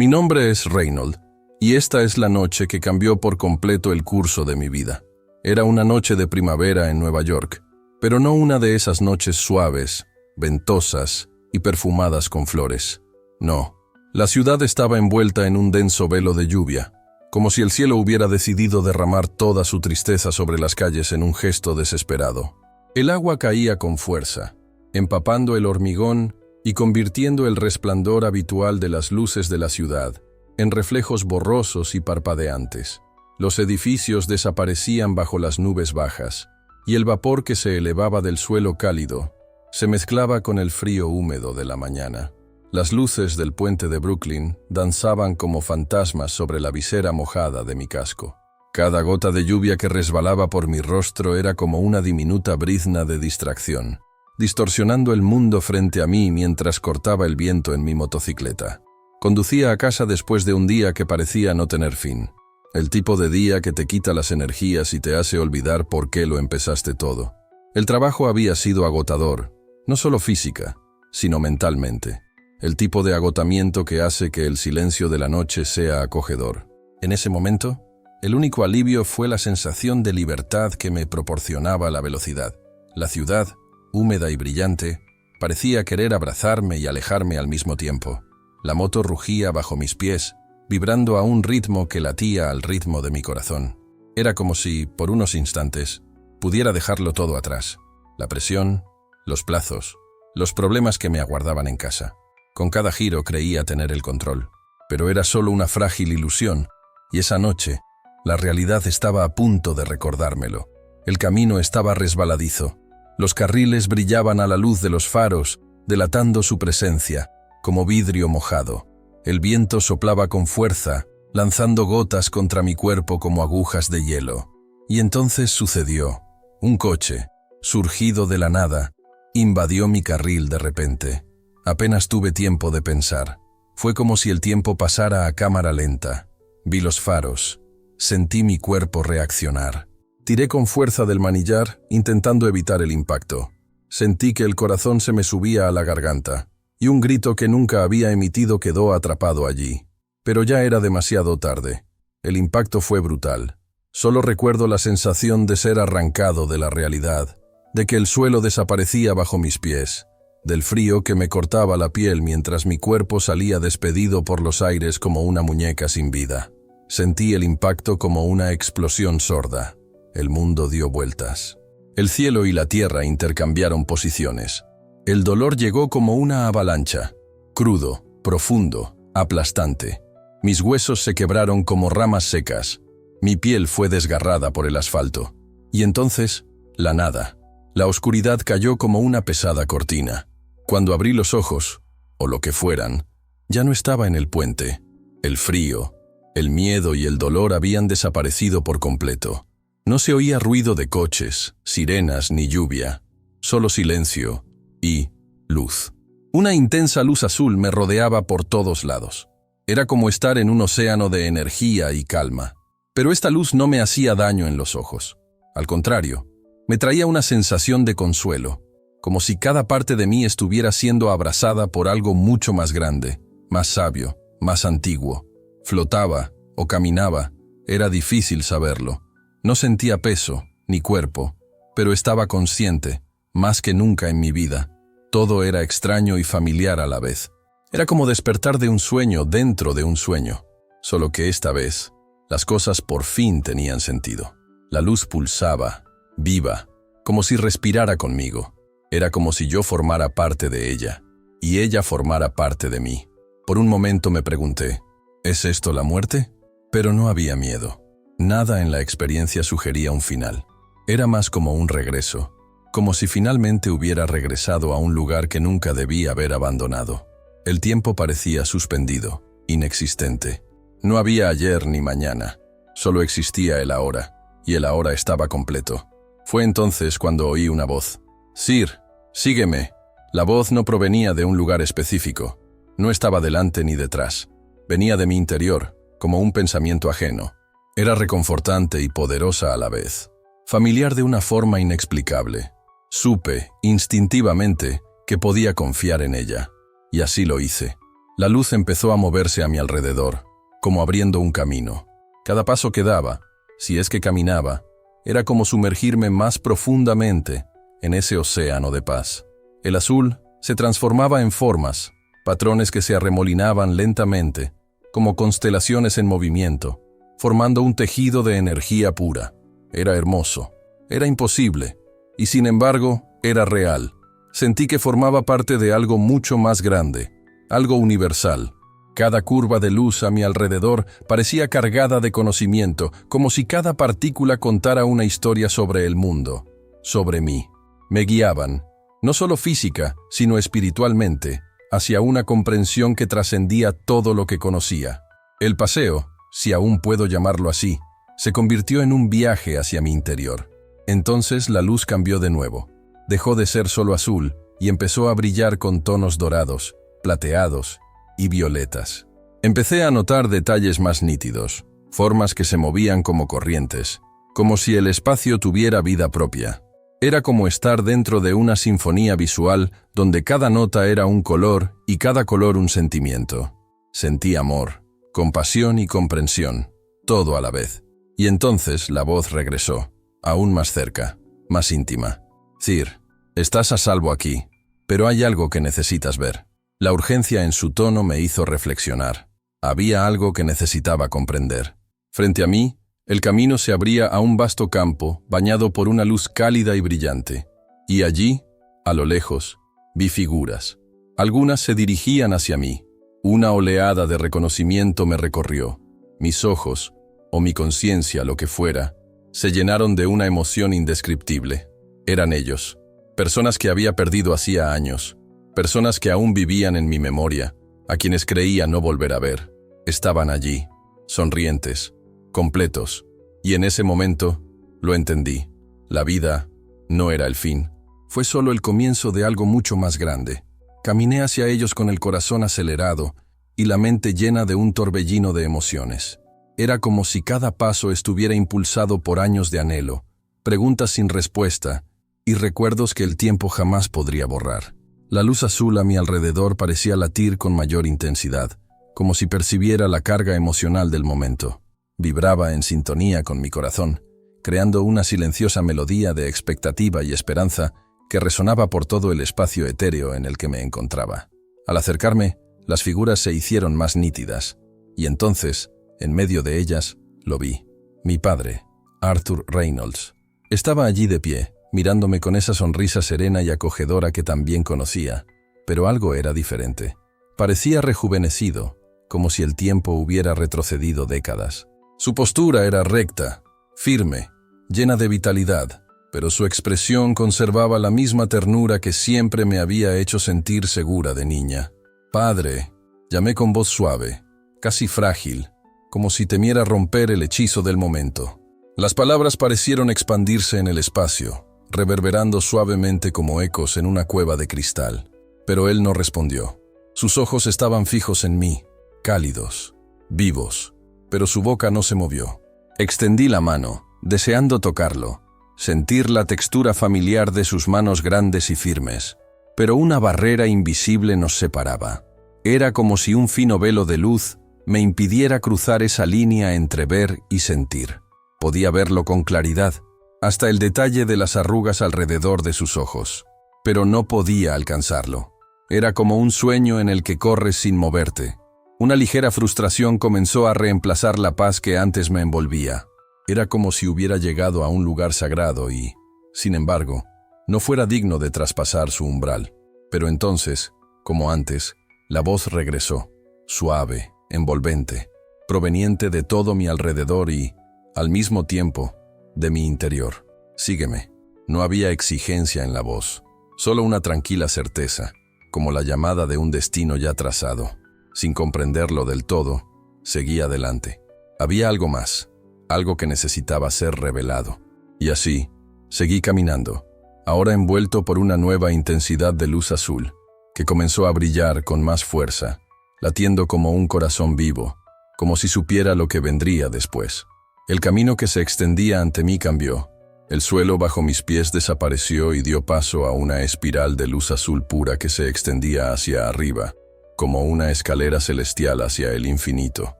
Mi nombre es Reynold, y esta es la noche que cambió por completo el curso de mi vida. Era una noche de primavera en Nueva York, pero no una de esas noches suaves, ventosas y perfumadas con flores. No, la ciudad estaba envuelta en un denso velo de lluvia, como si el cielo hubiera decidido derramar toda su tristeza sobre las calles en un gesto desesperado. El agua caía con fuerza, empapando el hormigón y convirtiendo el resplandor habitual de las luces de la ciudad en reflejos borrosos y parpadeantes. Los edificios desaparecían bajo las nubes bajas, y el vapor que se elevaba del suelo cálido se mezclaba con el frío húmedo de la mañana. Las luces del puente de Brooklyn danzaban como fantasmas sobre la visera mojada de mi casco. Cada gota de lluvia que resbalaba por mi rostro era como una diminuta brizna de distracción, distorsionando el mundo frente a mí mientras cortaba el viento en mi motocicleta. Conducía a casa después de un día que parecía no tener fin. El tipo de día que te quita las energías y te hace olvidar por qué lo empezaste todo. El trabajo había sido agotador, no solo física, sino mentalmente. El tipo de agotamiento que hace que el silencio de la noche sea acogedor. En ese momento, el único alivio fue la sensación de libertad que me proporcionaba la velocidad. La ciudad, húmeda y brillante, parecía querer abrazarme y alejarme al mismo tiempo. La moto rugía bajo mis pies, vibrando a un ritmo que latía al ritmo de mi corazón. Era como si, por unos instantes, pudiera dejarlo todo atrás. La presión, los plazos, los problemas que me aguardaban en casa. Con cada giro creía tener el control, pero era solo una frágil ilusión, y esa noche, la realidad estaba a punto de recordármelo. El camino estaba resbaladizo. Los carriles brillaban a la luz de los faros, delatando su presencia, como vidrio mojado. El viento soplaba con fuerza, lanzando gotas contra mi cuerpo como agujas de hielo. Y entonces sucedió. Un coche, surgido de la nada, invadió mi carril de repente. Apenas tuve tiempo de pensar. Fue como si el tiempo pasara a cámara lenta. Vi los faros. Sentí mi cuerpo reaccionar. Tiré con fuerza del manillar, intentando evitar el impacto. Sentí que el corazón se me subía a la garganta, y un grito que nunca había emitido quedó atrapado allí. Pero ya era demasiado tarde. El impacto fue brutal. Solo recuerdo la sensación de ser arrancado de la realidad, de que el suelo desaparecía bajo mis pies, del frío que me cortaba la piel mientras mi cuerpo salía despedido por los aires como una muñeca sin vida. Sentí el impacto como una explosión sorda. El mundo dio vueltas. El cielo y la tierra intercambiaron posiciones. El dolor llegó como una avalancha, crudo, profundo, aplastante. Mis huesos se quebraron como ramas secas. Mi piel fue desgarrada por el asfalto. Y entonces, la nada. La oscuridad cayó como una pesada cortina. Cuando abrí los ojos, o lo que fueran, ya no estaba en el puente. El frío, el miedo y el dolor habían desaparecido por completo. No se oía ruido de coches, sirenas ni lluvia, solo silencio y luz. Una intensa luz azul me rodeaba por todos lados. Era como estar en un océano de energía y calma. Pero esta luz no me hacía daño en los ojos. Al contrario, me traía una sensación de consuelo, como si cada parte de mí estuviera siendo abrazada por algo mucho más grande, más sabio, más antiguo. Flotaba o caminaba, era difícil saberlo. No sentía peso, ni cuerpo, pero estaba consciente, más que nunca en mi vida. Todo era extraño y familiar a la vez. Era como despertar de un sueño dentro de un sueño, solo que esta vez, las cosas por fin tenían sentido. La luz pulsaba, viva, como si respirara conmigo. Era como si yo formara parte de ella, y ella formara parte de mí. Por un momento me pregunté, ¿es esto la muerte? Pero no había miedo. Nada en la experiencia sugería un final. Era más como un regreso, como si finalmente hubiera regresado a un lugar que nunca debí haber abandonado. El tiempo parecía suspendido, inexistente. No había ayer ni mañana, solo existía el ahora, y el ahora estaba completo. Fue entonces cuando oí una voz. «Sir, sígueme». La voz no provenía de un lugar específico, no estaba delante ni detrás. Venía de mi interior, como un pensamiento ajeno. Era reconfortante y poderosa a la vez, familiar de una forma inexplicable. Supe, instintivamente, que podía confiar en ella, y así lo hice. La luz empezó a moverse a mi alrededor, como abriendo un camino. Cada paso que daba, si es que caminaba, era como sumergirme más profundamente en ese océano de paz. El azul se transformaba en formas, patrones que se arremolinaban lentamente, como constelaciones en movimiento, formando un tejido de energía pura. Era hermoso, era imposible, y sin embargo, era real. Sentí que formaba parte de algo mucho más grande, algo universal. Cada curva de luz a mi alrededor parecía cargada de conocimiento, como si cada partícula contara una historia sobre el mundo, sobre mí. Me guiaban, no solo física, sino espiritualmente, hacia una comprensión que trascendía todo lo que conocía. El paseo, si aún puedo llamarlo así, se convirtió en un viaje hacia mi interior. Entonces la luz cambió de nuevo. Dejó de ser solo azul y empezó a brillar con tonos dorados, plateados y violetas. Empecé a notar detalles más nítidos, formas que se movían como corrientes, como si el espacio tuviera vida propia. Era como estar dentro de una sinfonía visual donde cada nota era un color y cada color un sentimiento. Sentí amor, compasión y comprensión, todo a la vez. Y entonces la voz regresó, aún más cerca, más íntima. Cir, estás a salvo aquí, pero hay algo que necesitas ver. La urgencia en su tono me hizo reflexionar. Había algo que necesitaba comprender. Frente a mí, el camino se abría a un vasto campo, bañado por una luz cálida y brillante. Y allí, a lo lejos, vi figuras. Algunas se dirigían hacia mí. Una oleada de reconocimiento me recorrió. Mis ojos, o mi conciencia, lo que fuera, se llenaron de una emoción indescriptible. Eran ellos, personas que había perdido hacía años, personas que aún vivían en mi memoria, a quienes creía no volver a ver. Estaban allí, sonrientes, completos, y en ese momento lo entendí. La vida no era el fin, fue solo el comienzo de algo mucho más grande. Caminé hacia ellos con el corazón acelerado y la mente llena de un torbellino de emociones. Era como si cada paso estuviera impulsado por años de anhelo, preguntas sin respuesta y recuerdos que el tiempo jamás podría borrar. La luz azul a mi alrededor parecía latir con mayor intensidad, como si percibiera la carga emocional del momento. Vibraba en sintonía con mi corazón, creando una silenciosa melodía de expectativa y esperanza que resonaba por todo el espacio etéreo en el que me encontraba. Al acercarme, las figuras se hicieron más nítidas, y entonces, en medio de ellas, lo vi. Mi padre, Arthur Reynolds. Estaba allí de pie, mirándome con esa sonrisa serena y acogedora que también conocía, pero algo era diferente. Parecía rejuvenecido, como si el tiempo hubiera retrocedido décadas. Su postura era recta, firme, llena de vitalidad, pero su expresión conservaba la misma ternura que siempre me había hecho sentir segura de niña. «Padre», llamé con voz suave, casi frágil, como si temiera romper el hechizo del momento. Las palabras parecieron expandirse en el espacio, reverberando suavemente como ecos en una cueva de cristal. Pero él no respondió. Sus ojos estaban fijos en mí, cálidos, vivos, pero su boca no se movió. Extendí la mano, deseando tocarlo, sentir la textura familiar de sus manos grandes y firmes, pero una barrera invisible nos separaba. Era como si un fino velo de luz me impidiera cruzar esa línea entre ver y sentir. Podía verlo con claridad, hasta el detalle de las arrugas alrededor de sus ojos, pero no podía alcanzarlo. Era como un sueño en el que corres sin moverte. Una ligera frustración comenzó a reemplazar la paz que antes me envolvía. Era como si hubiera llegado a un lugar sagrado y, sin embargo, no fuera digno de traspasar su umbral. Pero entonces, como antes, la voz regresó, suave, envolvente, proveniente de todo mi alrededor y, al mismo tiempo, de mi interior. «Sígueme». No había exigencia en la voz, solo una tranquila certeza, como la llamada de un destino ya trazado. Sin comprenderlo del todo, seguí adelante. Había algo más, algo que necesitaba ser revelado. Y así, seguí caminando, ahora envuelto por una nueva intensidad de luz azul, que comenzó a brillar con más fuerza, latiendo como un corazón vivo, como si supiera lo que vendría después. El camino que se extendía ante mí cambió. El suelo bajo mis pies desapareció y dio paso a una espiral de luz azul pura que se extendía hacia arriba, como una escalera celestial hacia el infinito.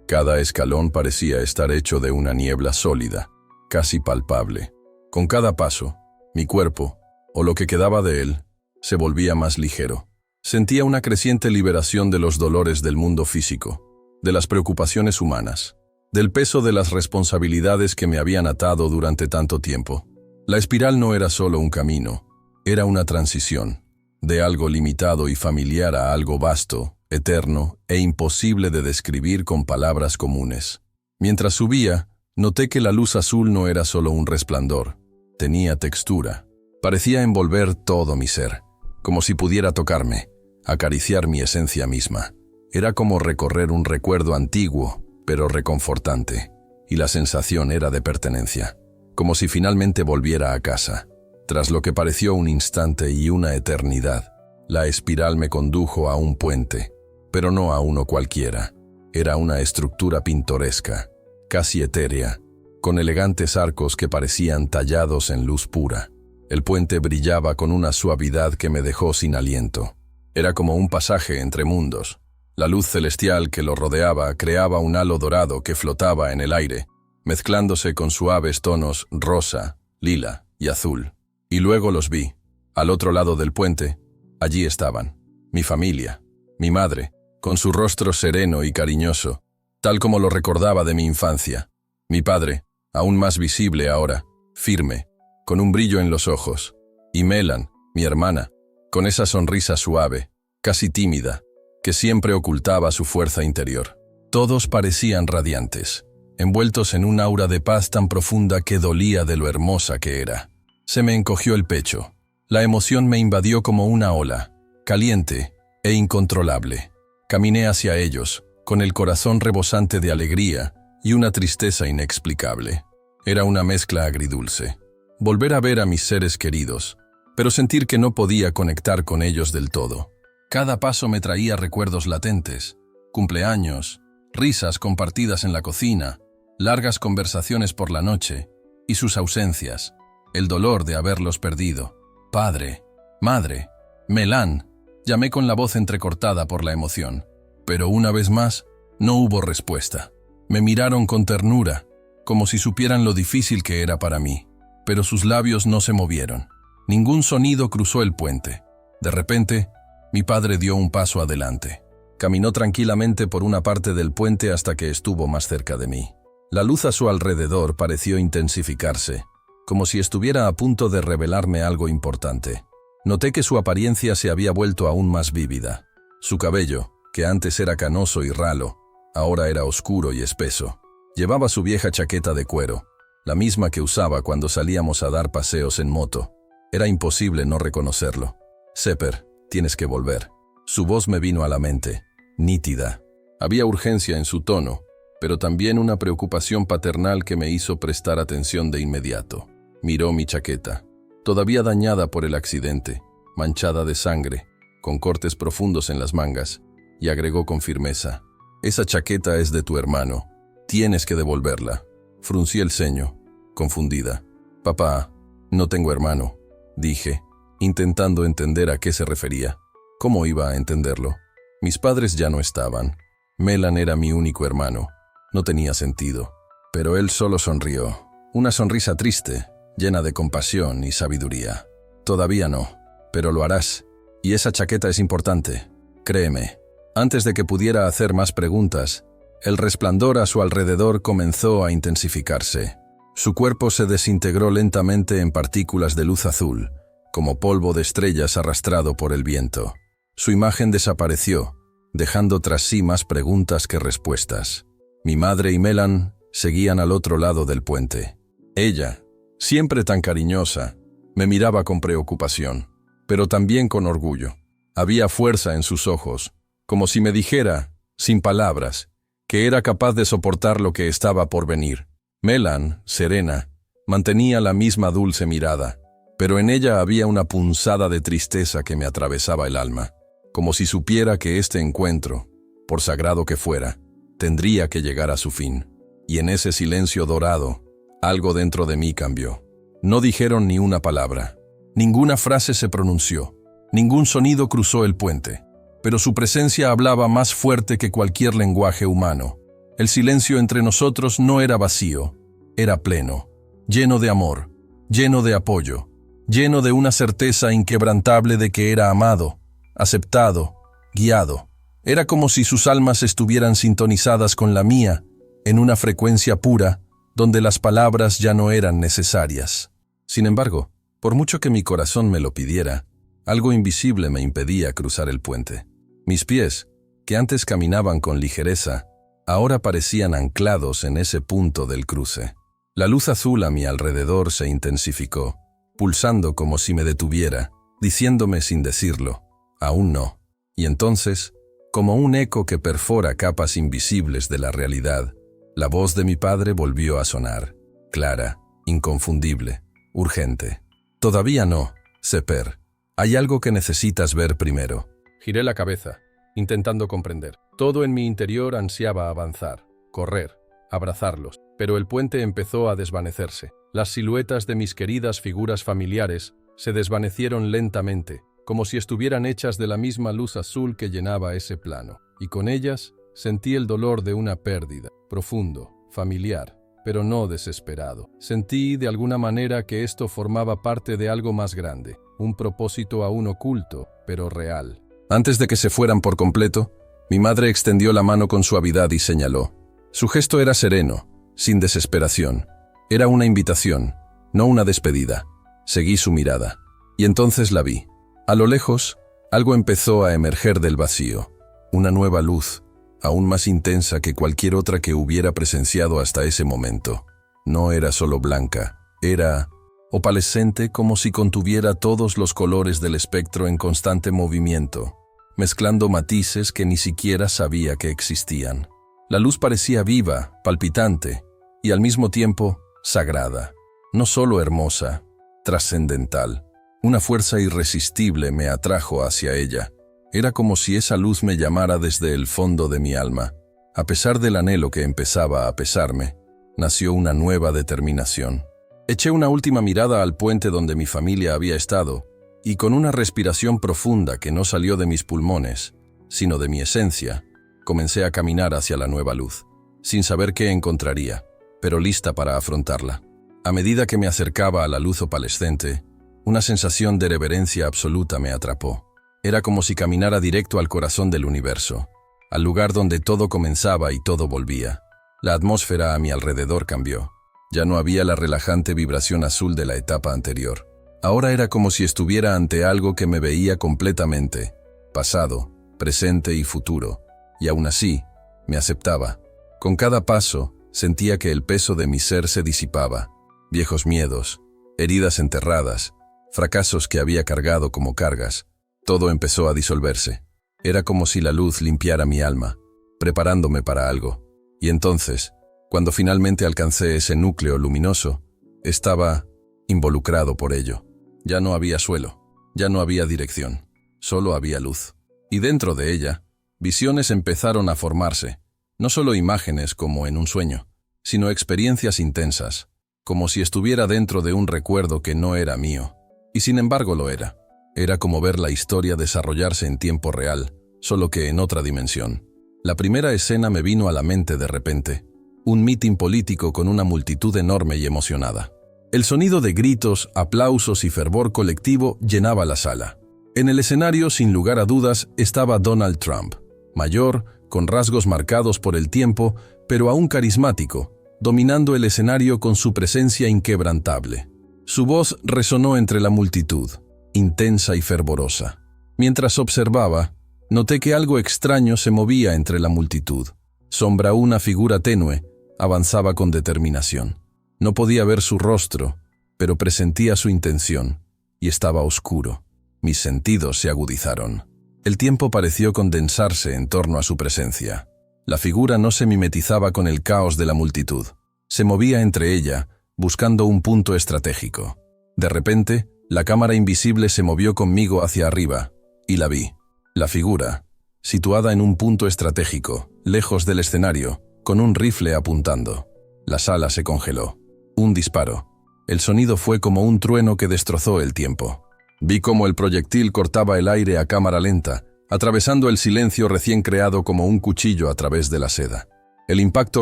Cada escalón parecía estar hecho de una niebla sólida, casi palpable. Con cada paso, mi cuerpo, o lo que quedaba de él, se volvía más ligero. Sentía una creciente liberación de los dolores del mundo físico, de las preocupaciones humanas, del peso de las responsabilidades que me habían atado durante tanto tiempo. La espiral no era solo un camino, era una transición, de algo limitado y familiar a algo vasto, eterno e imposible de describir con palabras comunes. Mientras subía, noté que la luz azul no era solo un resplandor, tenía textura. Parecía envolver todo mi ser, como si pudiera tocarme, acariciar mi esencia misma. Era como recorrer un recuerdo antiguo, pero reconfortante, y la sensación era de pertenencia, como si finalmente volviera a casa. Tras lo que pareció un instante y una eternidad, la espiral me condujo a un puente, pero no a uno cualquiera. Era una estructura pintoresca, casi etérea, con elegantes arcos que parecían tallados en luz pura. El puente brillaba con una suavidad que me dejó sin aliento. Era como un pasaje entre mundos. La luz celestial que lo rodeaba creaba un halo dorado que flotaba en el aire, mezclándose con suaves tonos rosa, lila y azul. Y luego los vi. Al otro lado del puente, allí estaban. Mi familia, mi madre, con su rostro sereno y cariñoso, tal como lo recordaba de mi infancia. Mi padre, aún más visible ahora, firme, con un brillo en los ojos. Y Melan, mi hermana, con esa sonrisa suave, casi tímida, que siempre ocultaba su fuerza interior. Todos parecían radiantes, envueltos en un aura de paz tan profunda que dolía de lo hermosa que era. Se me encogió el pecho. La emoción me invadió como una ola, caliente e incontrolable. Caminé hacia ellos, con el corazón rebosante de alegría y una tristeza inexplicable. Era una mezcla agridulce. Volver a ver a mis seres queridos, pero sentir que no podía conectar con ellos del todo. Cada paso me traía recuerdos latentes, cumpleaños, risas compartidas en la cocina, largas conversaciones por la noche y sus ausencias, el dolor de haberlos perdido. Padre, madre, Melan, llamé con la voz entrecortada por la emoción. Pero una vez más, no hubo respuesta. Me miraron con ternura, como si supieran lo difícil que era para mí. Pero sus labios no se movieron. Ningún sonido cruzó el puente. De repente, mi padre dio un paso adelante. Caminó tranquilamente por una parte del puente hasta que estuvo más cerca de mí. La luz a su alrededor pareció intensificarse, como si estuviera a punto de revelarme algo importante. Noté que su apariencia se había vuelto aún más vívida. Su cabello, que antes era canoso y ralo, ahora era oscuro y espeso. Llevaba su vieja chaqueta de cuero, la misma que usaba cuando salíamos a dar paseos en moto. Era imposible no reconocerlo. «Sepper, tienes que volver». Su voz me vino a la mente, nítida. Había urgencia en su tono, pero también una preocupación paternal que me hizo prestar atención de inmediato. Miró mi chaqueta, todavía dañada por el accidente, manchada de sangre, con cortes profundos en las mangas, y agregó con firmeza: «Esa chaqueta es de tu hermano. Tienes que devolverla». Fruncí el ceño, confundida. «Papá, no tengo hermano», dije, intentando entender a qué se refería. ¿Cómo iba a entenderlo? Mis padres ya no estaban. Melan era mi único hermano. No tenía sentido. Pero él solo sonrió. Una sonrisa triste, llena de compasión y sabiduría. «Todavía no, pero lo harás. Y esa chaqueta es importante. Créeme». Antes de que pudiera hacer más preguntas, el resplandor a su alrededor comenzó a intensificarse. Su cuerpo se desintegró lentamente en partículas de luz azul, como polvo de estrellas arrastrado por el viento. Su imagen desapareció, dejando tras sí más preguntas que respuestas. Mi madre y Melan seguían al otro lado del puente. Ella, siempre tan cariñosa, me miraba con preocupación, pero también con orgullo. Había fuerza en sus ojos, como si me dijera, sin palabras, que era capaz de soportar lo que estaba por venir. Melan, serena, mantenía la misma dulce mirada, pero en ella había una punzada de tristeza que me atravesaba el alma, como si supiera que este encuentro, por sagrado que fuera, tendría que llegar a su fin. Y en ese silencio dorado, algo dentro de mí cambió. No dijeron ni una palabra. Ninguna frase se pronunció. Ningún sonido cruzó el puente. pero su presencia hablaba más fuerte que cualquier lenguaje humano. El silencio entre nosotros no era vacío, era pleno, lleno de amor, lleno de apoyo, lleno de una certeza inquebrantable de que era amado, aceptado, guiado. Era como si sus almas estuvieran sintonizadas con la mía, en una frecuencia pura, donde las palabras ya no eran necesarias. Sin embargo, por mucho que mi corazón me lo pidiera, algo invisible me impedía cruzar el puente. Mis pies, que antes caminaban con ligereza, ahora parecían anclados en ese punto del cruce. La luz azul a mi alrededor se intensificó, pulsando como si me detuviera, diciéndome sin decirlo, aún no. Y entonces, como un eco que perfora capas invisibles de la realidad, la voz de mi padre volvió a sonar, clara, inconfundible, urgente. Todavía no, Seper. Hay algo que necesitas ver primero. Giré la cabeza, intentando comprender. Todo en mi interior ansiaba avanzar, correr, abrazarlos, pero el puente empezó a desvanecerse. Las siluetas de mis queridas figuras familiares se desvanecieron lentamente, como si estuvieran hechas de la misma luz azul que llenaba ese plano. Y con ellas sentí el dolor de una pérdida, profundo, familiar, pero no desesperado. Sentí de alguna manera que esto formaba parte de algo más grande, un propósito aún oculto, pero real. Antes de que se fueran por completo, mi madre extendió la mano con suavidad y señaló. Su gesto era sereno, sin desesperación. Era una invitación, no una despedida. Seguí su mirada. Y entonces la vi. A lo lejos, algo empezó a emerger del vacío. Una nueva luz, aún más intensa que cualquier otra que hubiera presenciado hasta ese momento. No era solo blanca, era opalescente como si contuviera todos los colores del espectro en constante movimiento, mezclando matices que ni siquiera sabía que existían. La luz parecía viva, palpitante, y al mismo tiempo sagrada. No solo hermosa, trascendental. Una fuerza irresistible me atrajo hacia ella. Era como si esa luz me llamara desde el fondo de mi alma. A pesar del anhelo que empezaba a pesarme, nació una nueva determinación. Eché una última mirada al puente donde mi familia había estado, y con una respiración profunda que no salió de mis pulmones, sino de mi esencia, comencé a caminar hacia la nueva luz, sin saber qué encontraría, pero lista para afrontarla. A medida que me acercaba a la luz opalescente, una sensación de reverencia absoluta me atrapó. Era como si caminara directo al corazón del universo, al lugar donde todo comenzaba y todo volvía. La atmósfera a mi alrededor cambió. Ya no había la relajante vibración azul de la etapa anterior. Ahora era como si estuviera ante algo que me veía completamente, pasado, presente y futuro, y aún así, me aceptaba. Con cada paso, sentía que el peso de mi ser se disipaba. Viejos miedos, heridas enterradas, fracasos que había cargado como cargas. Todo empezó a disolverse. Era como si la luz limpiara mi alma, preparándome para algo. Y entonces, cuando finalmente alcancé ese núcleo luminoso, estaba involucrado por ello. Ya no había suelo, ya no había dirección, solo había luz. Y dentro de ella, visiones empezaron a formarse, no solo imágenes como en un sueño, sino experiencias intensas, como si estuviera dentro de un recuerdo que no era mío. Y sin embargo lo era. Era como ver la historia desarrollarse en tiempo real, solo que en otra dimensión. La primera escena me vino a la mente de repente. Un mitin político con una multitud enorme y emocionada. El sonido de gritos, aplausos y fervor colectivo llenaba la sala. En el escenario, sin lugar a dudas, estaba Donald Trump, mayor, con rasgos marcados por el tiempo, pero aún carismático, dominando el escenario con su presencia inquebrantable. Su voz resonó entre la multitud, intensa y fervorosa. Mientras observaba, noté que algo extraño se movía entre la multitud. Sombra una figura tenue, avanzaba con determinación. No podía ver su rostro, pero presentía su intención, y estaba oscuro. Mis sentidos se agudizaron. El tiempo pareció condensarse en torno a su presencia. La figura no se mimetizaba con el caos de la multitud. Se movía entre ella, buscando un punto estratégico. De repente, la cámara invisible se movió conmigo hacia arriba, y la vi. La figura, situada en un punto estratégico, lejos del escenario, con un rifle apuntando. La sala se congeló. Un disparo. El sonido fue como un trueno que destrozó el tiempo. Vi cómo el proyectil cortaba el aire a cámara lenta, atravesando el silencio recién creado como un cuchillo a través de la seda. El impacto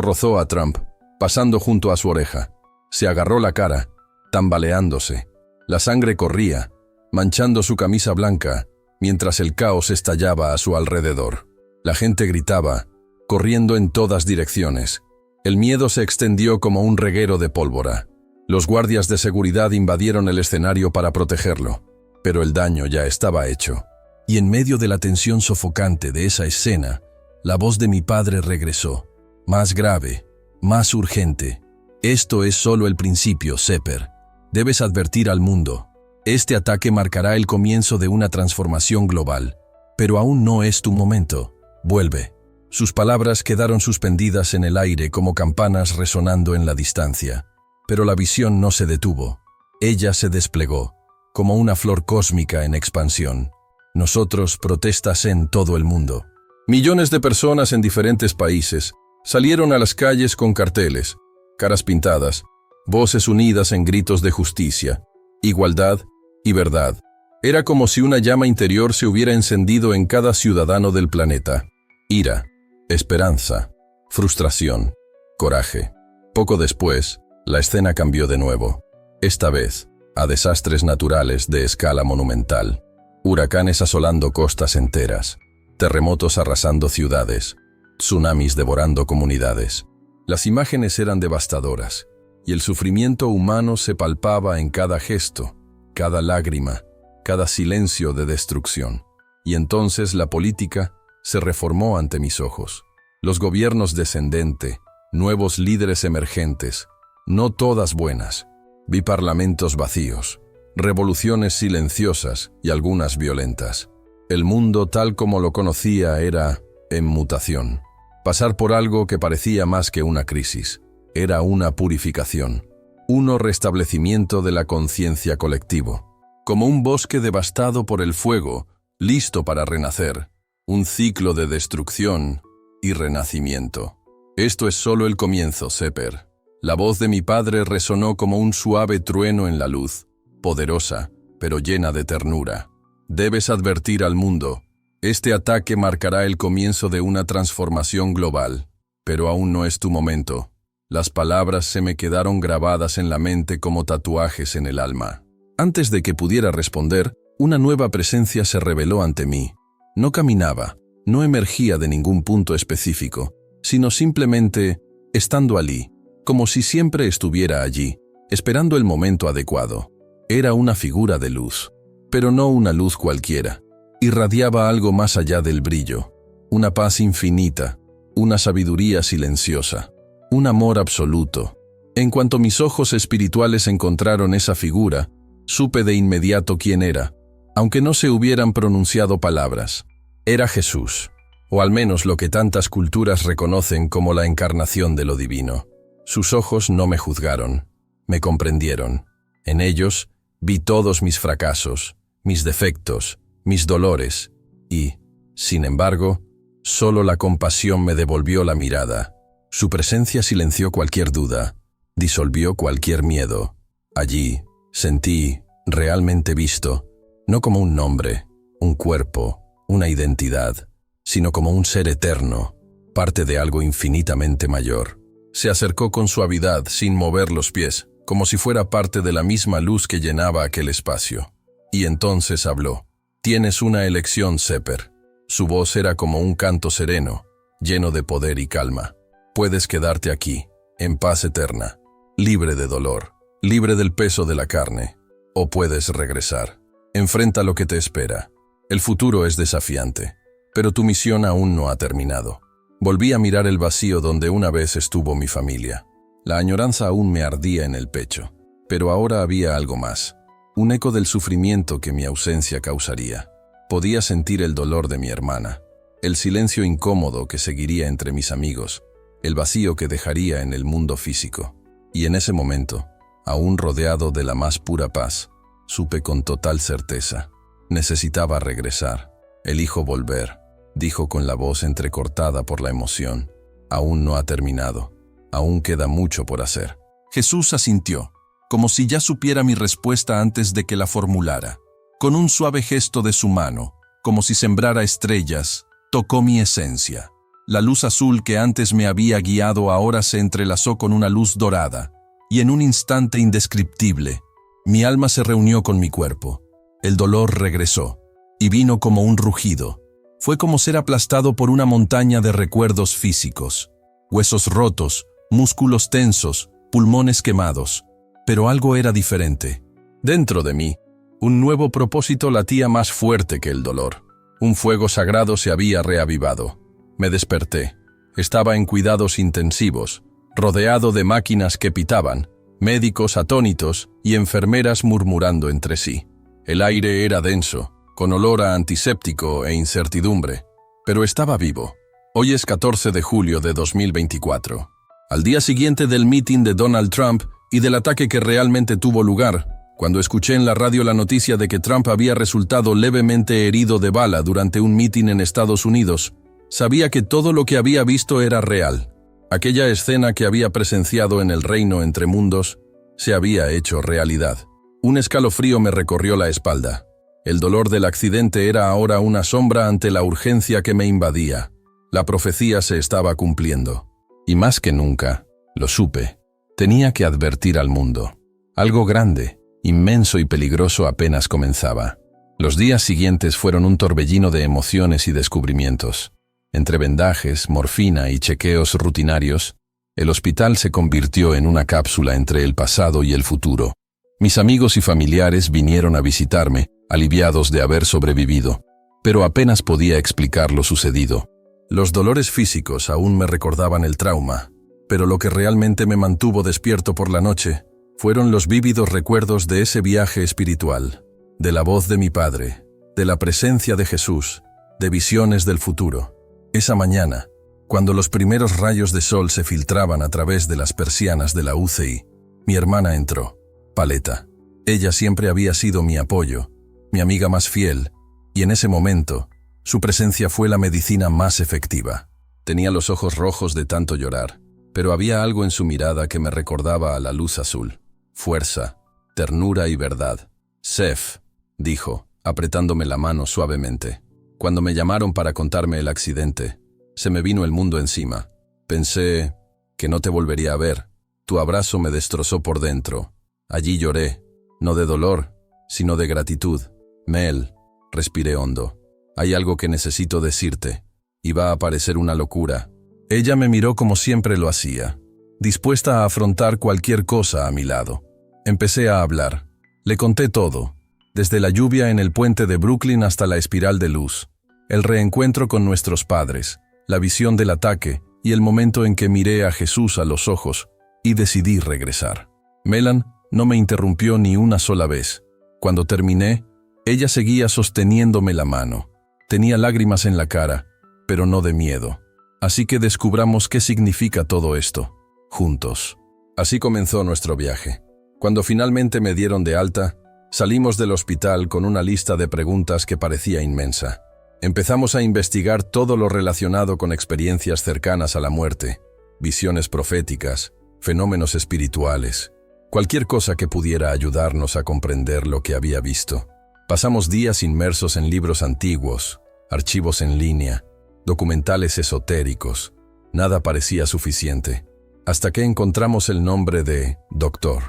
rozó a Trump, pasando junto a su oreja. Se agarró la cara, tambaleándose. La sangre corría, manchando su camisa blanca, mientras el caos estallaba a su alrededor. La gente gritaba, corriendo en todas direcciones. El miedo se extendió como un reguero de pólvora. Los guardias de seguridad invadieron el escenario para protegerlo, pero el daño ya estaba hecho. Y en medio de la tensión sofocante de esa escena, la voz de mi padre regresó, más grave, más urgente. Esto es solo el principio, Sepper. Debes advertir al mundo. Este ataque marcará el comienzo de una transformación global. Pero aún no es tu momento. Vuelve. Sus palabras quedaron suspendidas en el aire como campanas resonando en la distancia. Pero la visión no se detuvo. Ella se desplegó, como una flor cósmica en expansión. Nosotros protestas en todo el mundo. Millones de personas en diferentes países salieron a las calles con carteles, caras pintadas, voces unidas en gritos de justicia, igualdad y verdad. Era como si una llama interior se hubiera encendido en cada ciudadano del planeta. Ira, esperanza, frustración, coraje. Poco después, la escena cambió de nuevo. Esta vez, a desastres naturales de escala monumental. Huracanes asolando costas enteras, terremotos arrasando ciudades, tsunamis devorando comunidades. Las imágenes eran devastadoras, y el sufrimiento humano se palpaba en cada gesto, cada lágrima, cada silencio de destrucción. Y entonces la política se reformó ante mis ojos. Los gobiernos descendentes, nuevos líderes emergentes, no todas buenas. Vi parlamentos vacíos, revoluciones silenciosas y algunas violentas. El mundo tal como lo conocía era en mutación. Pasar por algo que parecía más que una crisis. Era una purificación, un restablecimiento de la conciencia colectivo. Como un bosque devastado por el fuego, listo para renacer. Un ciclo de destrucción y renacimiento. Esto es solo el comienzo, Sepper. La voz de mi padre resonó como un suave trueno en la luz, poderosa, pero llena de ternura. Debes advertir al mundo. Este ataque marcará el comienzo de una transformación global, pero aún no es tu momento. Las palabras se me quedaron grabadas en la mente como tatuajes en el alma. Antes de que pudiera responder, una nueva presencia se reveló ante mí. No caminaba, no emergía de ningún punto específico, sino simplemente estando allí, como si siempre estuviera allí, esperando el momento adecuado. Era una figura de luz, pero no una luz cualquiera. Irradiaba algo más allá del brillo, una paz infinita, una sabiduría silenciosa, un amor absoluto. En cuanto mis ojos espirituales encontraron esa figura, supe de inmediato quién era, aunque no se hubieran pronunciado palabras. Era Jesús, o al menos lo que tantas culturas reconocen como la encarnación de lo divino. Sus ojos no me juzgaron, me comprendieron. En ellos vi todos mis fracasos, mis defectos, mis dolores, y, sin embargo, solo la compasión me devolvió la mirada. Su presencia silenció cualquier duda, disolvió cualquier miedo. Allí, sentí, realmente visto, no como un nombre, un cuerpo, una identidad, sino como un ser eterno, parte de algo infinitamente mayor. Se acercó con suavidad, sin mover los pies, como si fuera parte de la misma luz que llenaba aquel espacio. Y entonces habló. Tienes una elección, Sepper. Su voz era como un canto sereno, lleno de poder y calma. Puedes quedarte aquí, en paz eterna, libre de dolor, libre del peso de la carne, o puedes regresar. Enfrenta lo que te espera. El futuro es desafiante, pero tu misión aún no ha terminado. Volví a mirar el vacío donde una vez estuvo mi familia. La añoranza aún me ardía en el pecho, pero ahora había algo más. Un eco del sufrimiento que mi ausencia causaría. Podía sentir el dolor de mi hermana, el silencio incómodo que seguiría entre mis amigos, el vacío que dejaría en el mundo físico. Y en ese momento, aún rodeado de la más pura paz, supe con total certeza. Necesitaba regresar. Elijo volver, dijo con la voz entrecortada por la emoción. Aún no ha terminado. Aún queda mucho por hacer. Jesús asintió, como si ya supiera mi respuesta antes de que la formulara. Con un suave gesto de su mano, como si sembrara estrellas, tocó mi esencia. La luz azul que antes me había guiado ahora se entrelazó con una luz dorada, y en un instante indescriptible, mi alma se reunió con mi cuerpo. El dolor regresó, y vino como un rugido. Fue como ser aplastado por una montaña de recuerdos físicos. Huesos rotos, músculos tensos, pulmones quemados. Pero algo era diferente. Dentro de mí, un nuevo propósito latía más fuerte que el dolor. Un fuego sagrado se había reavivado. Me desperté. Estaba en cuidados intensivos, rodeado de máquinas que pitaban, médicos atónitos y enfermeras murmurando entre sí. El aire era denso, con olor a antiséptico e incertidumbre, pero estaba vivo. Hoy es 14 de julio de 2024. Al día siguiente del meeting de Donald Trump y del ataque que realmente tuvo lugar, cuando escuché en la radio la noticia de que Trump había resultado levemente herido de bala durante un meeting en Estados Unidos, sabía que todo lo que había visto era real. Aquella escena que había presenciado en el reino entre mundos se había hecho realidad. Un escalofrío me recorrió la espalda. El dolor del accidente era ahora una sombra ante la urgencia que me invadía. La profecía se estaba cumpliendo. Y más que nunca, lo supe, tenía que advertir al mundo. Algo grande, inmenso y peligroso apenas comenzaba. Los días siguientes fueron un torbellino de emociones y descubrimientos. Entre vendajes, morfina y chequeos rutinarios, el hospital se convirtió en una cápsula entre el pasado y el futuro. Mis amigos y familiares vinieron a visitarme, aliviados de haber sobrevivido, pero apenas podía explicar lo sucedido. Los dolores físicos aún me recordaban el trauma, pero lo que realmente me mantuvo despierto por la noche fueron los vívidos recuerdos de ese viaje espiritual, de la voz de mi padre, de la presencia de Jesús, de visiones del futuro. Esa mañana, cuando los primeros rayos de sol se filtraban a través de las persianas de la UCI, mi hermana entró, Paleta. Ella siempre había sido mi apoyo, mi amiga más fiel, y en ese momento, su presencia fue la medicina más efectiva. Tenía los ojos rojos de tanto llorar, pero había algo en su mirada que me recordaba a la luz azul. Fuerza, ternura y verdad. Sef, dijo, apretándome la mano suavemente. Cuando me llamaron para contarme el accidente, se me vino el mundo encima. Pensé que no te volvería a ver. Tu abrazo me destrozó por dentro. Allí lloré, no de dolor, sino de gratitud. Mel, respiré hondo. Hay algo que necesito decirte. Y va a parecer una locura. Ella me miró como siempre lo hacía, dispuesta a afrontar cualquier cosa a mi lado. Empecé a hablar. Le conté todo, desde la lluvia en el puente de Brooklyn hasta la espiral de luz, el reencuentro con nuestros padres, la visión del ataque y el momento en que miré a Jesús a los ojos y decidí regresar. Melan no me interrumpió ni una sola vez. Cuando terminé, ella seguía sosteniéndome la mano. Tenía lágrimas en la cara, pero no de miedo. Así que descubramos qué significa todo esto, juntos. Así comenzó nuestro viaje. Cuando finalmente me dieron de alta, salimos del hospital con una lista de preguntas que parecía inmensa. Empezamos a investigar todo lo relacionado con experiencias cercanas a la muerte, visiones proféticas, fenómenos espirituales, cualquier cosa que pudiera ayudarnos a comprender lo que había visto. Pasamos días inmersos en libros antiguos, archivos en línea, documentales esotéricos. Nada parecía suficiente, hasta que encontramos el nombre de Dr.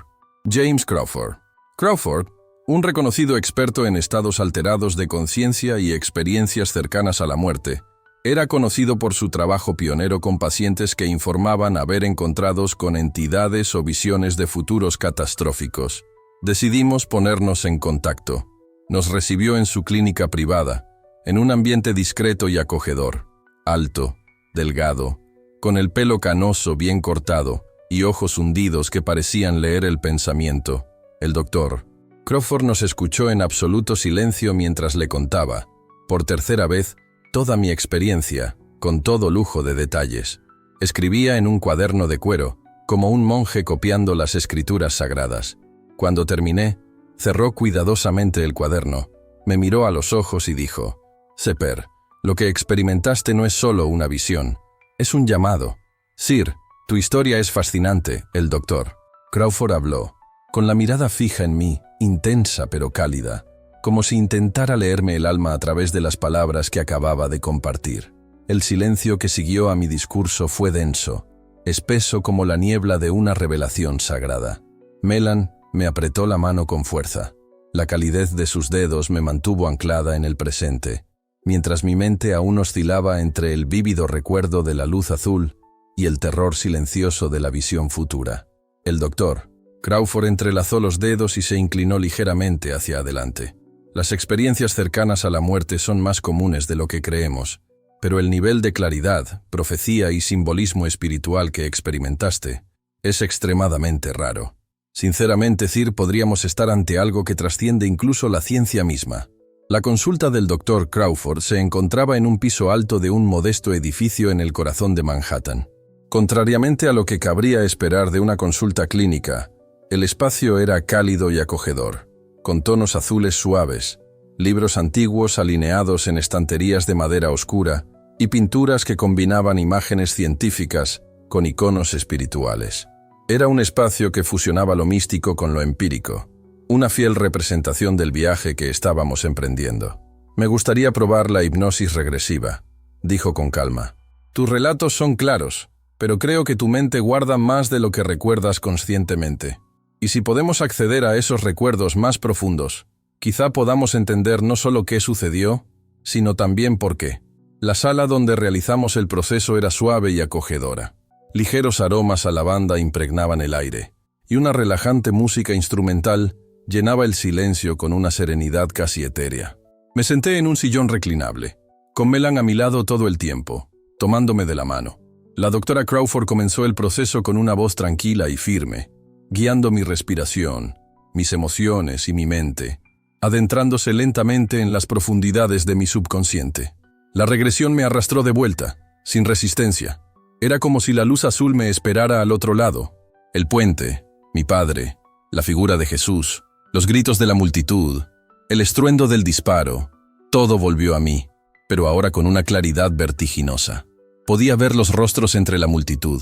James Crawford. Crawford, un reconocido experto en estados alterados de conciencia y experiencias cercanas a la muerte, era conocido por su trabajo pionero con pacientes que informaban haber encontrados con entidades o visiones de futuros catastróficos. Decidimos ponernos en contacto. Nos recibió en su clínica privada, en un ambiente discreto y acogedor. Alto, delgado, con el pelo canoso bien cortado y ojos hundidos que parecían leer el pensamiento. El doctor Crawford nos escuchó en absoluto silencio mientras le contaba, por tercera vez, toda mi experiencia, con todo lujo de detalles. Escribía en un cuaderno de cuero, como un monje copiando las escrituras sagradas. Cuando terminé, cerró cuidadosamente el cuaderno, me miró a los ojos y dijo: «Seper, lo que experimentaste no es solo una visión, es un llamado. Sir, tu historia es fascinante». El doctor Crawford habló, con la mirada fija en mí, intensa pero cálida, como si intentara leerme el alma a través de las palabras que acababa de compartir. El silencio que siguió a mi discurso fue denso, espeso como la niebla de una revelación sagrada. Melan me apretó la mano con fuerza. La calidez de sus dedos me mantuvo anclada en el presente, mientras mi mente aún oscilaba entre el vívido recuerdo de la luz azul y el terror silencioso de la visión futura. El doctor Crawford entrelazó los dedos y se inclinó ligeramente hacia adelante. Las experiencias cercanas a la muerte son más comunes de lo que creemos, pero el nivel de claridad, profecía y simbolismo espiritual que experimentaste es extremadamente raro. Sinceramente, Sir, podríamos estar ante algo que trasciende incluso la ciencia misma. La consulta del Dr. Crawford se encontraba en un piso alto de un modesto edificio en el corazón de Manhattan. Contrariamente a lo que cabría esperar de una consulta clínica, el espacio era cálido y acogedor, con tonos azules suaves, libros antiguos alineados en estanterías de madera oscura y pinturas que combinaban imágenes científicas con iconos espirituales. Era un espacio que fusionaba lo místico con lo empírico, una fiel representación del viaje que estábamos emprendiendo. «Me gustaría probar la hipnosis regresiva», dijo con calma. «Tus relatos son claros, pero creo que tu mente guarda más de lo que recuerdas conscientemente. Y si podemos acceder a esos recuerdos más profundos, quizá podamos entender no solo qué sucedió, sino también por qué». La sala donde realizamos el proceso era suave y acogedora. Ligeros aromas a lavanda impregnaban el aire, y una relajante música instrumental llenaba el silencio con una serenidad casi etérea. Me senté en un sillón reclinable, con Melan a mi lado todo el tiempo, tomándome de la mano. La doctora Crawford comenzó el proceso con una voz tranquila y firme, guiando mi respiración, mis emociones y mi mente, adentrándose lentamente en las profundidades de mi subconsciente. La regresión me arrastró de vuelta, sin resistencia. Era como si la luz azul me esperara al otro lado. El puente, mi padre, la figura de Jesús, los gritos de la multitud, el estruendo del disparo, todo volvió a mí, pero ahora con una claridad vertiginosa. Podía ver los rostros entre la multitud,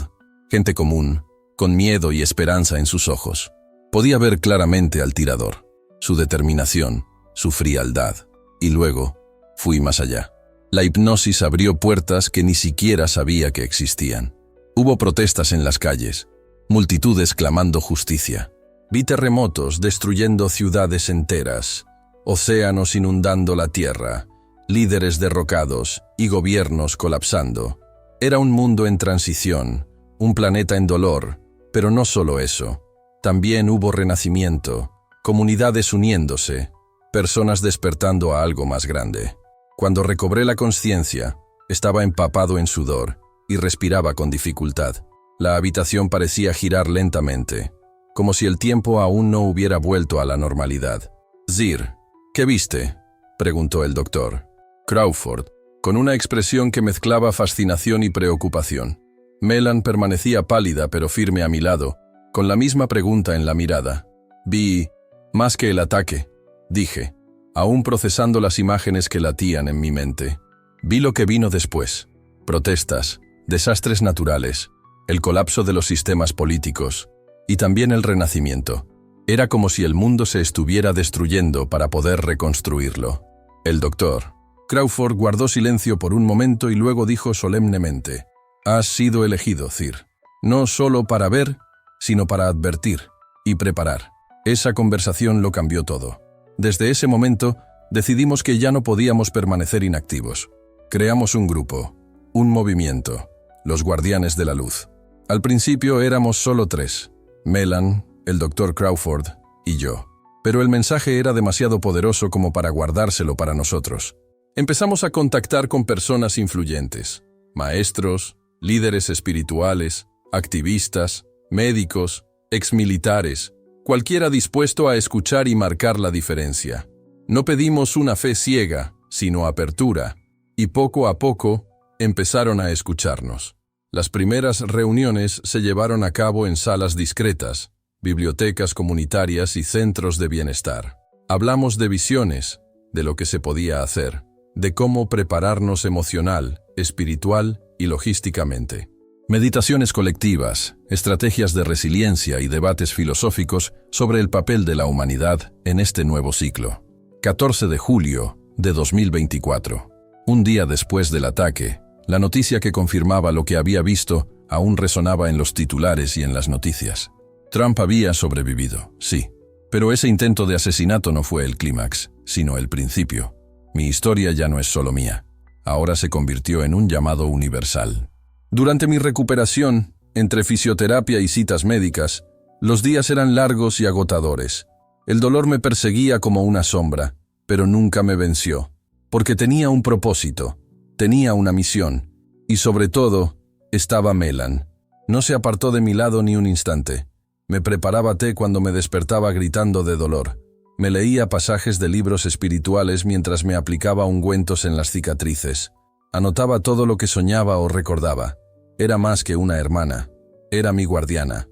gente común, con miedo y esperanza en sus ojos. Podía ver claramente al tirador, su determinación, su frialdad, y luego fui más allá. La hipnosis abrió puertas que ni siquiera sabía que existían. Hubo protestas en las calles, multitudes clamando justicia. Vi terremotos destruyendo ciudades enteras, océanos inundando la tierra, líderes derrocados y gobiernos colapsando. Era un mundo en transición, un planeta en dolor, pero no solo eso. También hubo renacimiento, comunidades uniéndose, personas despertando a algo más grande. Cuando recobré la conciencia, estaba empapado en sudor y respiraba con dificultad. La habitación parecía girar lentamente, como si el tiempo aún no hubiera vuelto a la normalidad. «Sir, ¿qué viste?», preguntó el doctor Crawford, con una expresión que mezclaba fascinación y preocupación. Melan permanecía pálida pero firme a mi lado, con la misma pregunta en la mirada. «Vi más que el ataque», dije, aún procesando las imágenes que latían en mi mente. Vi lo que vino después: protestas, desastres naturales, el colapso de los sistemas políticos y también el renacimiento. Era como si el mundo se estuviera destruyendo para poder reconstruirlo. El doctor Crawford guardó silencio por un momento y luego dijo solemnemente: «Has sido elegido, Sir, no solo para ver, sino para advertir y preparar». Esa conversación lo cambió todo. Desde ese momento, decidimos que ya no podíamos permanecer inactivos. Creamos un grupo, un movimiento, los Guardianes de la Luz. Al principio éramos solo 3, Melan, el Dr. Crawford y yo. Pero el mensaje era demasiado poderoso como para guardárselo para nosotros. Empezamos a contactar con personas influyentes, maestros, líderes espirituales, activistas, médicos, exmilitares, cualquiera dispuesto a escuchar y marcar la diferencia. No pedimos una fe ciega, sino apertura, y poco a poco empezaron a escucharnos. Las primeras reuniones se llevaron a cabo en salas discretas, bibliotecas comunitarias y centros de bienestar. Hablamos de visiones, de lo que se podía hacer, de cómo prepararnos emocional, espiritual y logísticamente. Meditaciones colectivas, estrategias de resiliencia y debates filosóficos sobre el papel de la humanidad en este nuevo ciclo. 14 de julio de 2024. Un día después del ataque, la noticia que confirmaba lo que había visto aún resonaba en los titulares y en las noticias. Trump había sobrevivido, sí, pero ese intento de asesinato no fue el clímax, sino el principio. Mi historia ya no es solo mía. Ahora se convirtió en un llamado universal. Durante mi recuperación, entre fisioterapia y citas médicas, los días eran largos y agotadores. El dolor me perseguía como una sombra, pero nunca me venció, porque tenía un propósito, tenía una misión, y sobre todo, estaba Melan. No se apartó de mi lado ni un instante. Me preparaba té cuando me despertaba gritando de dolor. Me leía pasajes de libros espirituales mientras me aplicaba ungüentos en las cicatrices. Anotaba todo lo que soñaba o recordaba. Era más que una hermana. Era mi guardiana.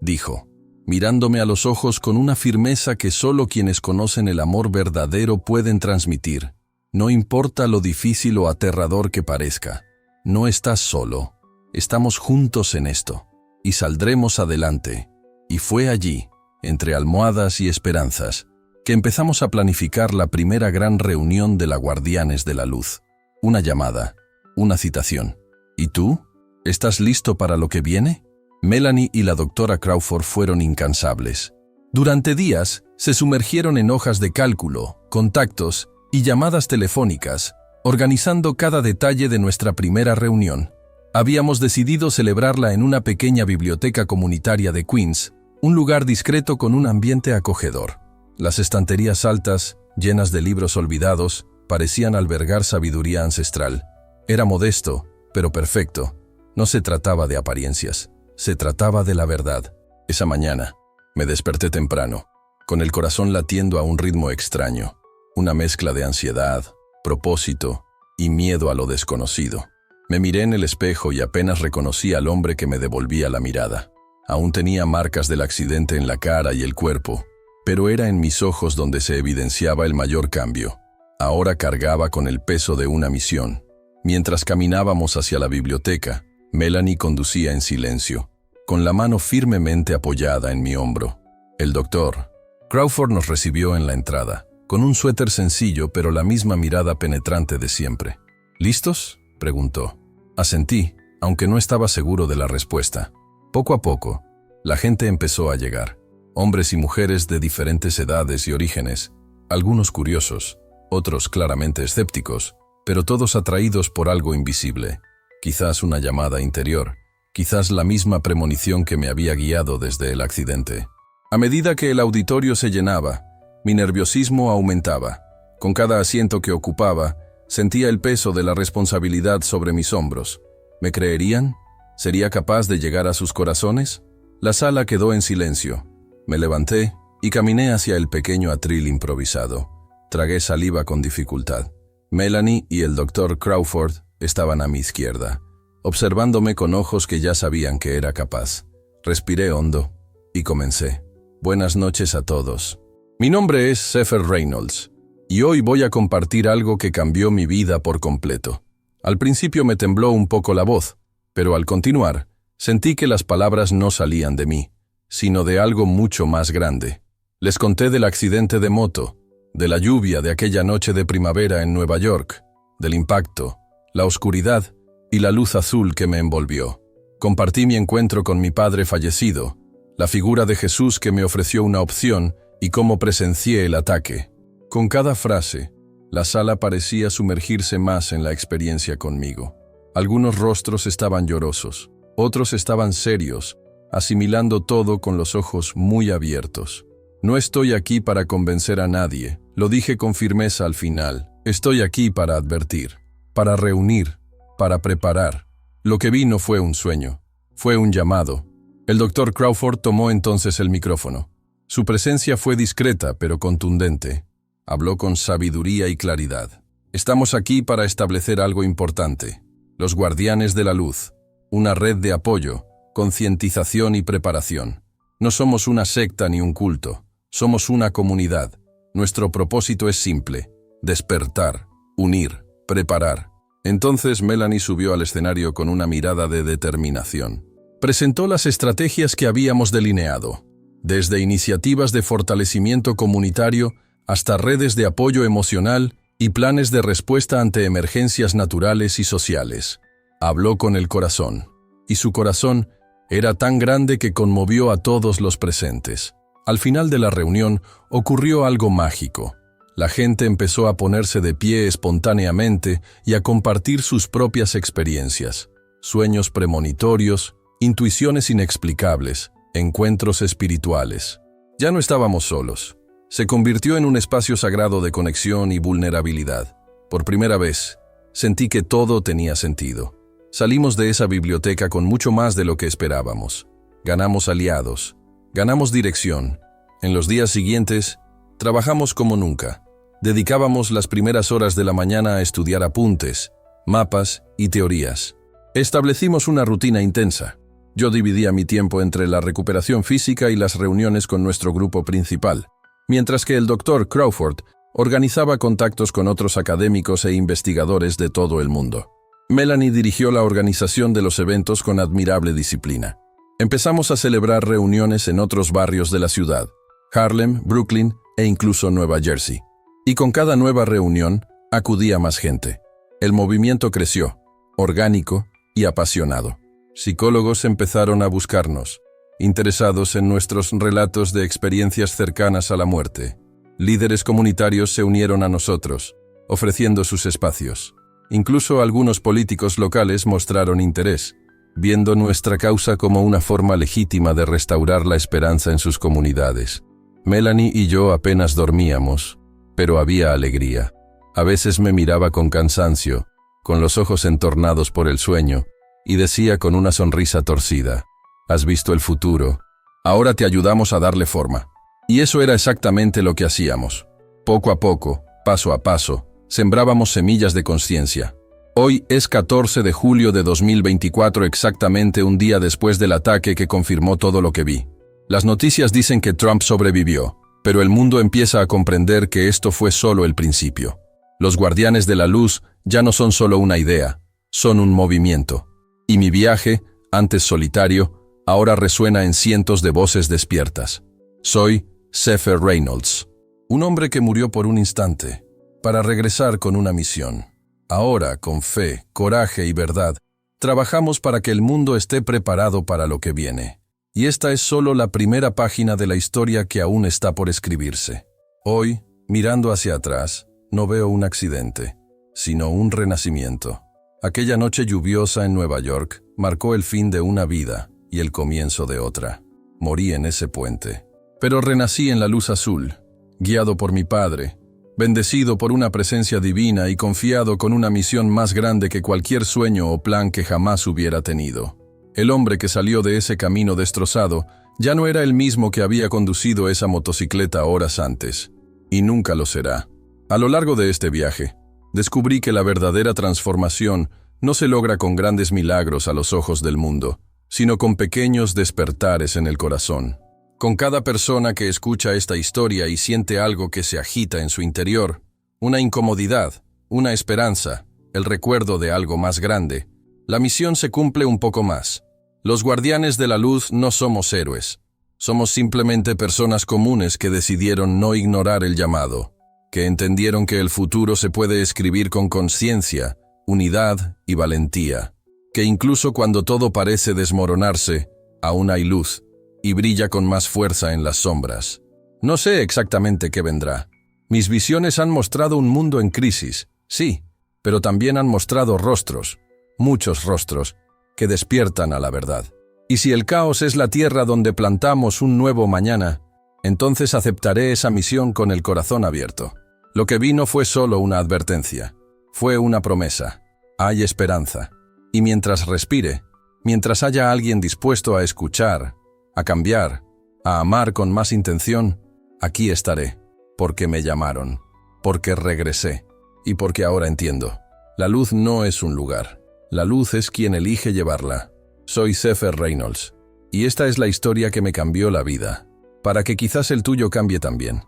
Dijo, mirándome a los ojos con una firmeza que solo quienes conocen el amor verdadero pueden transmitir. No importa lo difícil o aterrador que parezca. No estás solo. Estamos juntos en esto. Y saldremos adelante. Y fue allí, entre almohadas y esperanzas, que empezamos a planificar la primera gran reunión de la Guardianes de la Luz. Una llamada, una citación. ¿Y tú? ¿Estás listo para lo que viene? Melanie y la doctora Crawford fueron incansables. Durante días, se sumergieron en hojas de cálculo, contactos y llamadas telefónicas, organizando cada detalle de nuestra primera reunión. Habíamos decidido celebrarla en una pequeña biblioteca comunitaria de Queens, un lugar discreto con un ambiente acogedor. Las estanterías altas, llenas de libros olvidados, parecían albergar sabiduría ancestral. Era modesto, pero perfecto. No se trataba de apariencias, se trataba de la verdad. Esa mañana, me desperté temprano, con el corazón latiendo a un ritmo extraño, una mezcla de ansiedad, propósito y miedo a lo desconocido. Me miré en el espejo y apenas reconocí al hombre que me devolvía la mirada. Aún tenía marcas del accidente en la cara y el cuerpo, pero era en mis ojos donde se evidenciaba el mayor cambio. Ahora cargaba con el peso de una misión. Mientras caminábamos hacia la biblioteca, Melanie conducía en silencio, con la mano firmemente apoyada en mi hombro. El doctor Crawford nos recibió en la entrada, con un suéter sencillo pero la misma mirada penetrante de siempre. ¿Listos?, preguntó. Asentí, aunque no estaba seguro de la respuesta. Poco a poco, la gente empezó a llegar. Hombres y mujeres de diferentes edades y orígenes, algunos curiosos, otros claramente escépticos, pero todos atraídos por algo invisible. Quizás una llamada interior, quizás la misma premonición que me había guiado desde el accidente. A medida que el auditorio se llenaba, mi nerviosismo aumentaba. Con cada asiento que ocupaba, sentía el peso de la responsabilidad sobre mis hombros. ¿Me creerían? ¿Sería capaz de llegar a sus corazones? La sala quedó en silencio. Me levanté y caminé hacia el pequeño atril improvisado. Tragué saliva con dificultad. Melanie y el doctor Crawford estaban a mi izquierda, observándome con ojos que ya sabían que era capaz. Respiré hondo y comencé. Buenas noches a todos. Mi nombre es Sefer Reynolds, y hoy voy a compartir algo que cambió mi vida por completo. Al principio me tembló un poco la voz, pero al continuar, sentí que las palabras no salían de mí, sino de algo mucho más grande. Les conté del accidente de moto, de la lluvia de aquella noche de primavera en Nueva York, del impacto, la oscuridad y la luz azul que me envolvió. Compartí mi encuentro con mi padre fallecido, la figura de Jesús que me ofreció una opción y cómo presencié el ataque. Con cada frase, la sala parecía sumergirse más en la experiencia conmigo. Algunos rostros estaban llorosos, otros estaban serios, asimilando todo con los ojos muy abiertos. No estoy aquí para convencer a nadie, lo dije con firmeza al final. Estoy aquí para advertir, para reunir, para preparar. Lo que vi no fue un sueño, fue un llamado. El doctor Crawford tomó entonces el micrófono. Su presencia fue discreta pero contundente. Habló con sabiduría y claridad. Estamos aquí para establecer algo importante. Los Guardianes de la Luz, una red de apoyo, concientización y preparación. No somos una secta ni un culto, somos una comunidad. Nuestro propósito es simple: despertar, unir, preparar. Entonces Melanie subió al escenario con una mirada de determinación. Presentó las estrategias que habíamos delineado, desde iniciativas de fortalecimiento comunitario hasta redes de apoyo emocional y planes de respuesta ante emergencias naturales y sociales. Habló con el corazón, y su corazón era tan grande que conmovió a todos los presentes. Al final de la reunión ocurrió algo mágico. La gente empezó a ponerse de pie espontáneamente y a compartir sus propias experiencias, sueños premonitorios, intuiciones inexplicables, encuentros espirituales. Ya no estábamos solos. Se convirtió en un espacio sagrado de conexión y vulnerabilidad. Por primera vez, sentí que todo tenía sentido. Salimos de esa biblioteca con mucho más de lo que esperábamos. Ganamos aliados, ganamos dirección. En los días siguientes, trabajamos como nunca. Dedicábamos las primeras horas de la mañana a estudiar apuntes, mapas y teorías. Establecimos una rutina intensa. Yo dividía mi tiempo entre la recuperación física y las reuniones con nuestro grupo principal, mientras que el Dr. Crawford organizaba contactos con otros académicos e investigadores de todo el mundo. Melanie dirigió la organización de los eventos con admirable disciplina. Empezamos a celebrar reuniones en otros barrios de la ciudad, Harlem, Brooklyn e incluso Nueva Jersey. Y con cada nueva reunión acudía más gente. El movimiento creció, orgánico y apasionado. Psicólogos empezaron a buscarnos, interesados en nuestros relatos de experiencias cercanas a la muerte. Líderes comunitarios se unieron a nosotros, ofreciendo sus espacios. Incluso algunos políticos locales mostraron interés, viendo nuestra causa como una forma legítima de restaurar la esperanza en sus comunidades. Melanie y yo apenas dormíamos, pero había alegría. A veces me miraba con cansancio, con los ojos entornados por el sueño, y decía con una sonrisa torcida: «Has visto el futuro. Ahora te ayudamos a darle forma». Y eso era exactamente lo que hacíamos. Poco a poco, paso a paso, sembrábamos semillas de conciencia. Hoy es 14 de julio de 2024, exactamente un día después del ataque que confirmó todo lo que vi. Las noticias dicen que Trump sobrevivió, pero el mundo empieza a comprender que esto fue solo el principio. Los guardianes de la luz ya no son solo una idea, son un movimiento. Y mi viaje, antes solitario, ahora resuena en cientos de voces despiertas. Soy Sefer Reynolds, un hombre que murió por un instante, para regresar con una misión. Ahora, con fe, coraje y verdad, trabajamos para que el mundo esté preparado para lo que viene. Y esta es solo la primera página de la historia que aún está por escribirse. Hoy, mirando hacia atrás, no veo un accidente, sino un renacimiento. Aquella noche lluviosa en Nueva York marcó el fin de una vida y el comienzo de otra. Morí en ese puente. Pero renací en la luz azul, guiado por mi Padre, bendecido por una presencia divina y confiado con una misión más grande que cualquier sueño o plan que jamás hubiera tenido. El hombre que salió de ese camino destrozado ya no era el mismo que había conducido esa motocicleta horas antes, y nunca lo será. A lo largo de este viaje, descubrí que la verdadera transformación no se logra con grandes milagros a los ojos del mundo, sino con pequeños despertares en el corazón. Con cada persona que escucha esta historia y siente algo que se agita en su interior, una incomodidad, una esperanza, el recuerdo de algo más grande, la misión se cumple un poco más. Los guardianes de la luz no somos héroes. Somos simplemente personas comunes que decidieron no ignorar el llamado, que entendieron que el futuro se puede escribir con conciencia, unidad y valentía, que incluso cuando todo parece desmoronarse, aún hay luz, y brilla con más fuerza en las sombras. No sé exactamente qué vendrá. Mis visiones han mostrado un mundo en crisis, sí, pero también han mostrado rostros, muchos rostros, que despiertan a la verdad. Y si el caos es la tierra donde plantamos un nuevo mañana, entonces aceptaré esa misión con el corazón abierto. Lo que vi no fue solo una advertencia, fue una promesa. Hay esperanza. Y mientras respire, mientras haya alguien dispuesto a escuchar, a cambiar, a amar con más intención, aquí estaré, porque me llamaron, porque regresé, y porque ahora entiendo. La luz no es un lugar, la luz es quien elige llevarla. Soy Sefer Reynolds, y esta es la historia que me cambió la vida, para que quizás el tuyo cambie también.